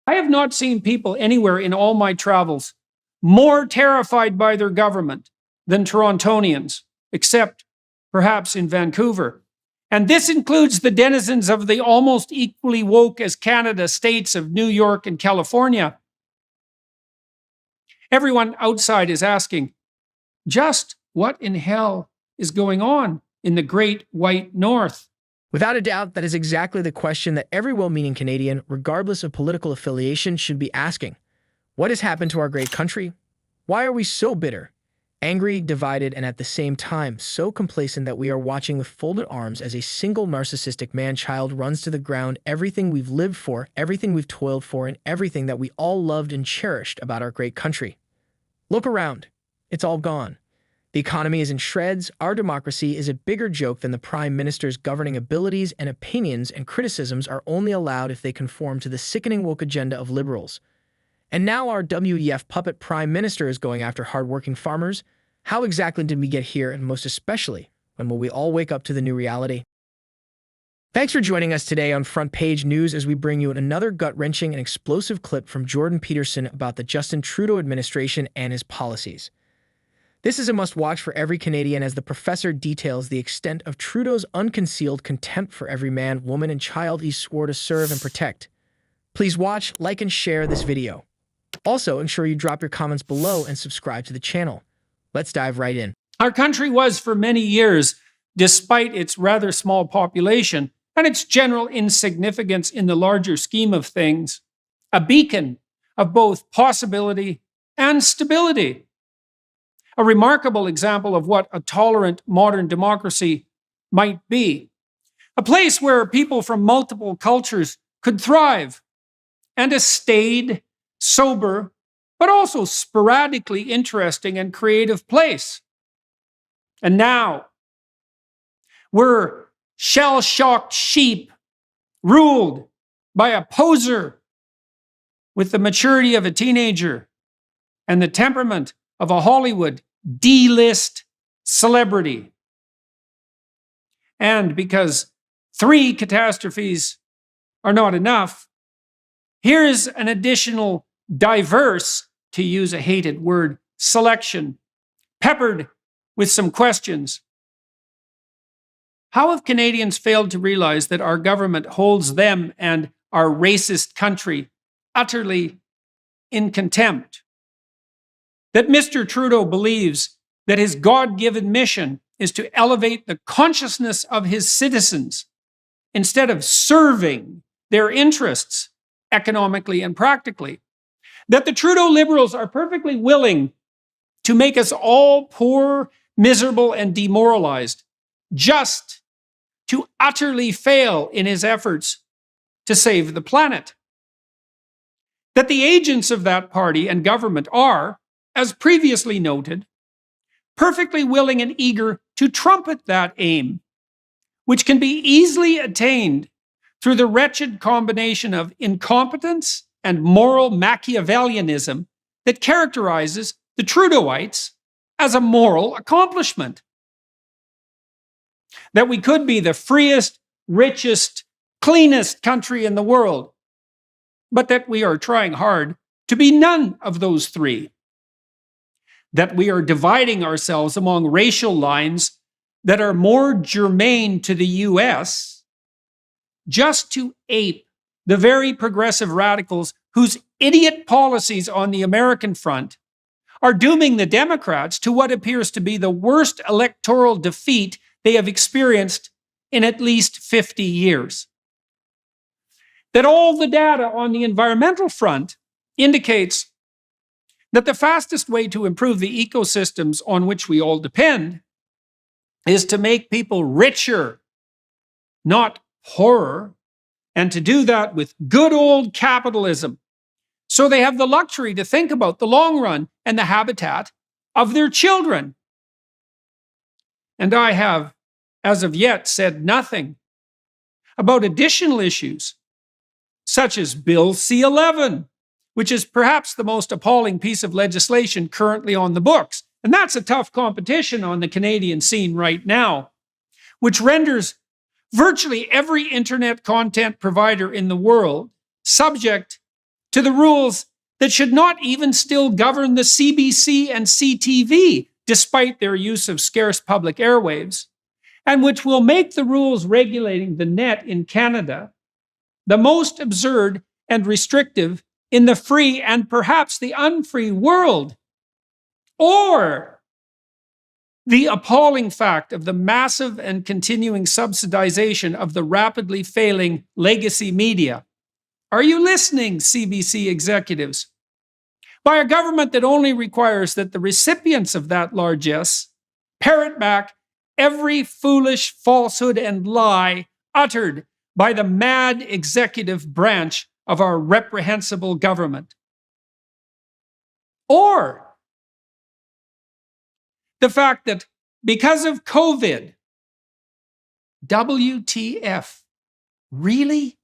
I have not seen people anywhere in all my travels more terrified by their government than Torontonians, except perhaps in Vancouver. And this includes the denizens of the almost equally woke as Canada states of New York and California. Everyone outside is asking, just what in hell is going on in the great white north? Without a doubt, that is exactly the question that every well-meaning Canadian, regardless of political affiliation, should be asking. What has happened to our great country? Why are we so bitter, angry, divided, and at the same time so complacent that we are watching with folded arms as a single narcissistic man-child runs to the ground everything we've lived for, everything we've toiled for, and everything that we all loved and cherished about our great country? Look around. It's all gone. The economy is in shreds. Our democracy is a bigger joke than the Prime Minister's governing abilities, and opinions and criticisms are only allowed if they conform to the sickening woke agenda of liberals. And now our WEF puppet Prime Minister is going after hardworking farmers. How exactly did we get here, and most especially, when will we all wake up to the new reality? Thanks for joining us today on Front Page News as we bring you another gut-wrenching and explosive clip from Jordan Peterson about the Justin Trudeau administration and his policies. This is a must-watch for every Canadian as the professor details the extent of Trudeau's unconcealed contempt for every man, woman, and child he swore to serve and protect. Please watch, like, and share this video. Also, ensure you drop your comments below and subscribe to the channel. Let's dive right in. Our country was for many years, despite its rather small population and its general insignificance in the larger scheme of things, a beacon of both possibility and stability. A remarkable example of what a tolerant modern democracy might be. A place where people from multiple cultures could thrive, and a staid, sober, but also sporadically interesting and creative place. And now, we're shell-shocked sheep ruled by a poser with the maturity of a teenager and the temperament of a Hollywood D-list celebrity. And because 3 catastrophes are not enough, here's an additional diverse, to use a hated word, selection, peppered with some questions. How have Canadians failed to realize that our government holds them and our racist country utterly in contempt? That Mr. Trudeau believes that his God-given mission is to elevate the consciousness of his citizens instead of serving their interests economically and practically. That the Trudeau Liberals are perfectly willing to make us all poor, miserable, and demoralized just to utterly fail in his efforts to save the planet. That the agents of that party and government are, as previously noted, perfectly willing and eager to trumpet that aim, which can be easily attained through the wretched combination of incompetence and moral Machiavellianism that characterizes the Trudeauites as a moral accomplishment. That we could be the freest, richest, cleanest country in the world, but that we are trying hard to be none of those 3. That we are dividing ourselves among racial lines that are more germane to the US just to ape the very progressive radicals whose idiot policies on the American front are dooming the Democrats to what appears to be the worst electoral defeat they have experienced in at least 50 years. That all the data on the environmental front indicates that the fastest way to improve the ecosystems on which we all depend is to make people richer, not poorer, and to do that with good old capitalism, so they have the luxury to think about the long run and the habitat of their children. And I have, as of yet, said nothing about additional issues, such as Bill C-11, which is perhaps the most appalling piece of legislation currently on the books. And that's a tough competition on the Canadian scene right now, which renders virtually every internet content provider in the world subject to the rules that should not even still govern the CBC and CTV, despite their use of scarce public airwaves, and which will make the rules regulating the net in Canada the most absurd and restrictive in the free and perhaps the unfree world. Or the appalling fact of the massive and continuing subsidization of the rapidly failing legacy media. Are you listening, CBC executives? By a government that only requires that the recipients of that largesse parrot back every foolish falsehood and lie uttered by the mad executive branch of our reprehensible government. Or the fact that because of COVID, WTF, really?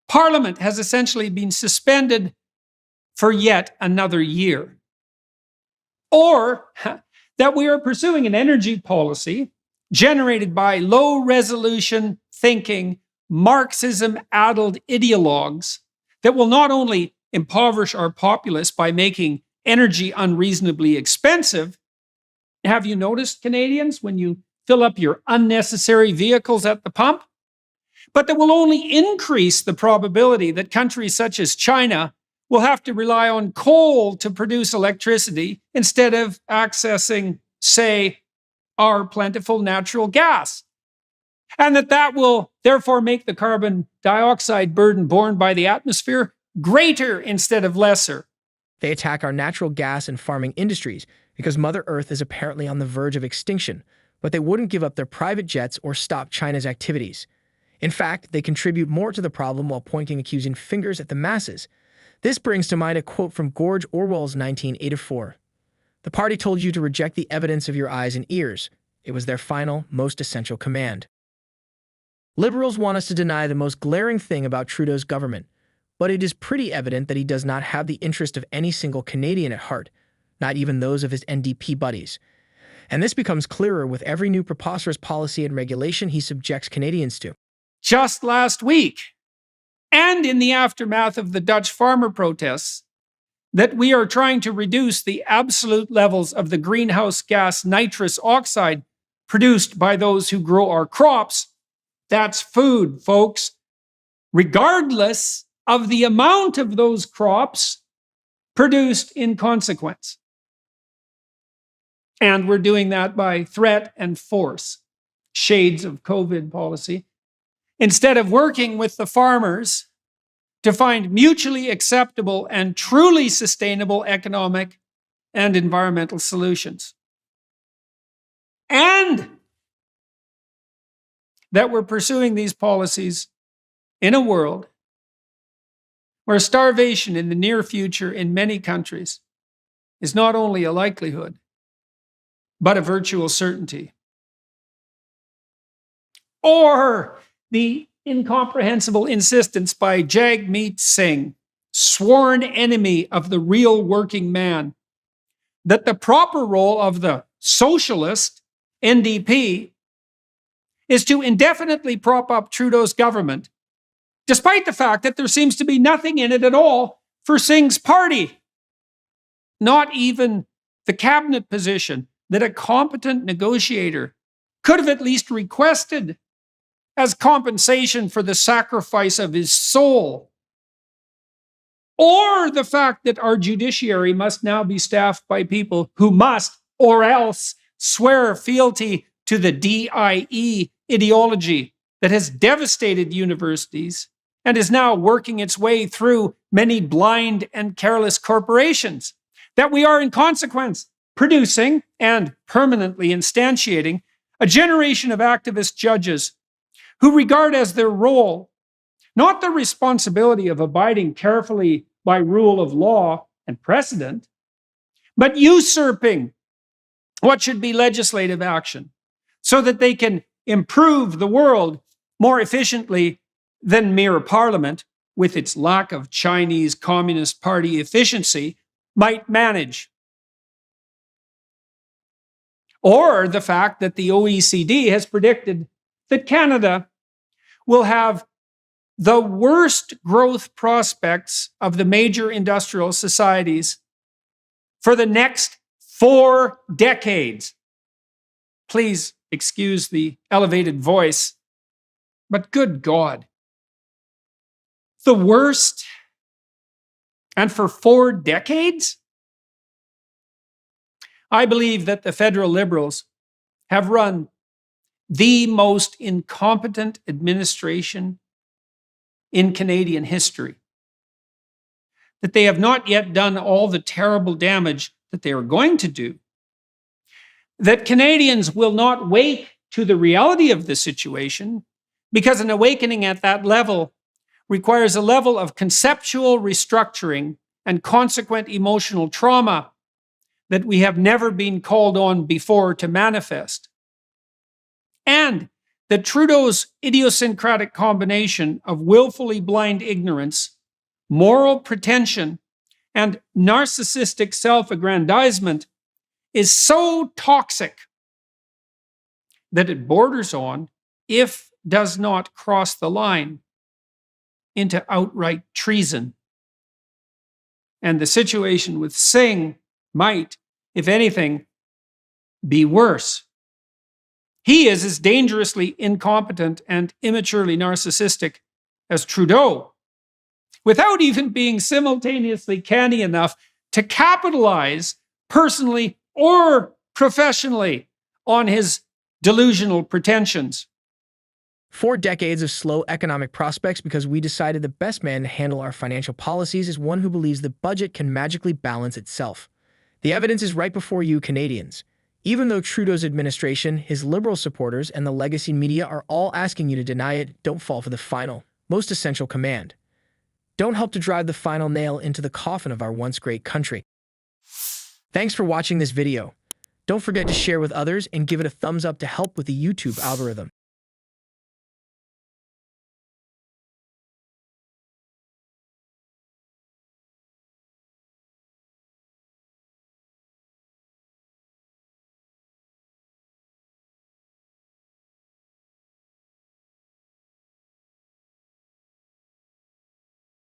Parliament has essentially been suspended for yet another year. Or that we are pursuing an energy policy generated by low-resolution thinking, Marxism-addled ideologues that will not only impoverish our populace by making energy unreasonably expensive. Have you noticed, Canadians, when you fill up your unnecessary vehicles at the pump? But that will only increase the probability that countries such as China will have to rely on coal to produce electricity instead of accessing, say, our plentiful natural gas. And that will therefore make the carbon dioxide burden borne by the atmosphere greater instead of lesser. They attack our natural gas and farming industries because Mother Earth is apparently on the verge of extinction, but they wouldn't give up their private jets or stop China's activities. In fact, they contribute more to the problem while pointing accusing fingers at the masses. This brings to mind a quote from George Orwell's 1984. The party told you to reject the evidence of your eyes and ears. It was their final, most essential command. Liberals want us to deny the most glaring thing about Trudeau's government, but it is pretty evident that he does not have the interest of any single Canadian at heart, not even those of his NDP buddies. And this becomes clearer with every new preposterous policy and regulation he subjects Canadians to. Just last week, and in the aftermath of the Dutch farmer protests, that we are trying to reduce the absolute levels of the greenhouse gas nitrous oxide produced by those who grow our crops. That's food, folks. Regardless of the amount of those crops produced in consequence. And we're doing that by threat and force, shades of COVID policy, instead of working with the farmers to find mutually acceptable and truly sustainable economic and environmental solutions. And that we're pursuing these policies in a world where starvation in the near future in many countries is not only a likelihood, but a virtual certainty. Or the incomprehensible insistence by Jagmeet Singh, sworn enemy of the real working man, that the proper role of the socialist NDP is to indefinitely prop up Trudeau's government, despite the fact that there seems to be nothing in it at all for Singh's party. Not even the cabinet position that a competent negotiator could have at least requested as compensation for the sacrifice of his soul. Or the fact that our judiciary must now be staffed by people who must, or else, swear fealty to the DIE ideology that has devastated universities and is now working its way through many blind and careless corporations. That we are, in consequence, producing and permanently instantiating a generation of activist judges who regard as their role not the responsibility of abiding carefully by rule of law and precedent, but usurping what should be legislative action so that they can improve the world more efficiently than mere parliament, with its lack of Chinese Communist Party efficiency, might manage. Or the fact that the OECD has predicted that Canada will have the worst growth prospects of the major industrial societies for the next 4 decades. Please excuse the elevated voice, but good God. The worst? And for 4 decades? I believe that the federal Liberals have run the most incompetent administration in Canadian history. That they have not yet done all the terrible damage that they are going to do. That Canadians will not wake to the reality of the situation, because an awakening at that level requires a level of conceptual restructuring and consequent emotional trauma that we have never been called on before to manifest. And that Trudeau's idiosyncratic combination of willfully blind ignorance, moral pretension, and narcissistic self-aggrandizement is so toxic that it borders on, if does not cross the line, into outright treason. And the situation with Singh might, if anything, be worse. He is as dangerously incompetent and immaturely narcissistic as Trudeau, without even being simultaneously canny enough to capitalize personally or professionally on his delusional pretensions. 4 decades of slow economic prospects because we decided the best man to handle our financial policies is one who believes the budget can magically balance itself. The evidence is right before you, Canadians. Even though Trudeau's administration, his Liberal supporters, and the legacy media are all asking you to deny it, don't fall for the final, most essential command. Don't help to drive the final nail into the coffin of our once great country. Thanks for watching this video. Don't forget to share with others and give it a thumbs up to help with the YouTube algorithm.